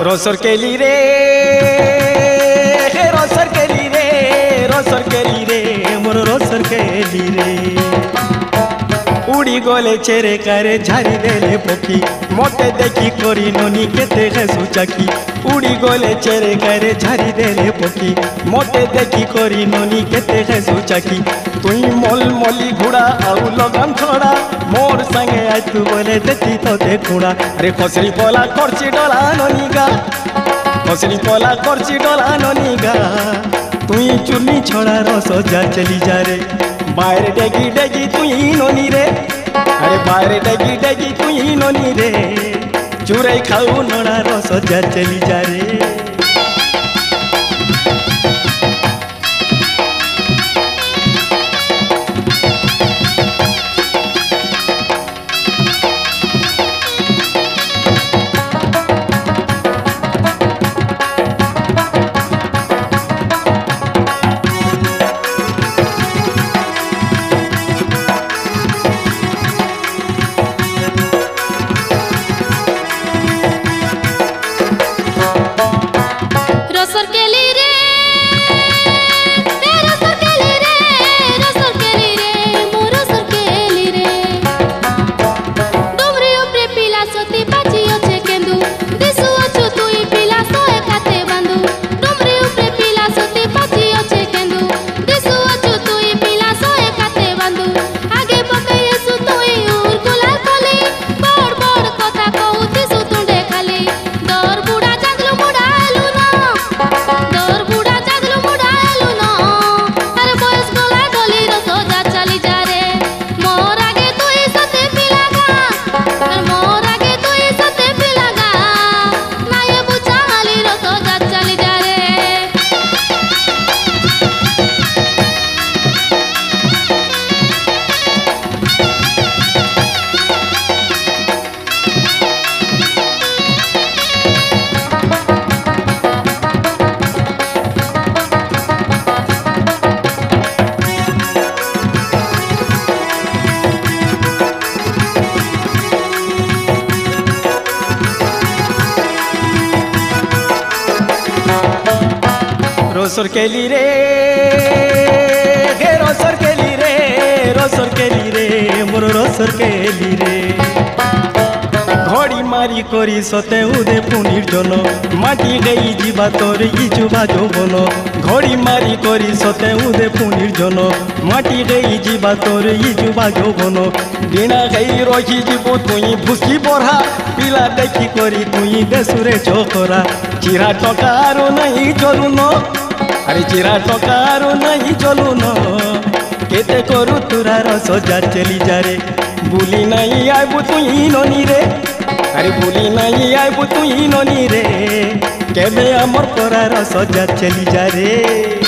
रोसर केली रे रोसर केली रे रोसर केली रे मोर रोसर केली रे उड़ी गले चेरे करे झारी देले पक्षी मोटे देखी करी ननी केते हेसु चाकी उड़ी गले चेरे करे झारी देले पक्षी मोटे देखी करी ननी केते हेसु चाकी तुई मोल मोली घुड़ा आउ लगाम छोड़ा मोर संगे आज तू बोले देती तो देखुड़ा अरे खसरी पोला करची डोला ननीगा खसरी पोला करची डोला ननीगा तुई चुनी छोड़ा रस जा चली जा रे बाहर डेगी डेगी तुई ननी रे अरे बाहर डेगी डेगी तुई ननी रे चुराई खाऊ नोड़ा रस जा चली जा रे रोसर केली रे रोसर केली रे रोसर केली रे मोर रोसर केली रे घड़ी मारी करी सते उदे पुनिर जन माटी गई जीवा तोर इजुबा जोबन घड़ी मारी करी सते उदे पुनिर जन माटी गई जीवा तोर इजुबा जोबन बिना गई रही जीवो तुई भुसी बरहा पिला देखी करी तुई देशुरे चोकरा चिरा टकार नहीं चलू न अरे चिरा टकार नहीं चलू न केते करू तुरार सजा चली जा रे बुली नहीं आबू तुई ननी रे अरे बुली नहीं आबू तुई ननी रे केबे अमर तोरार सजा चली जा रे।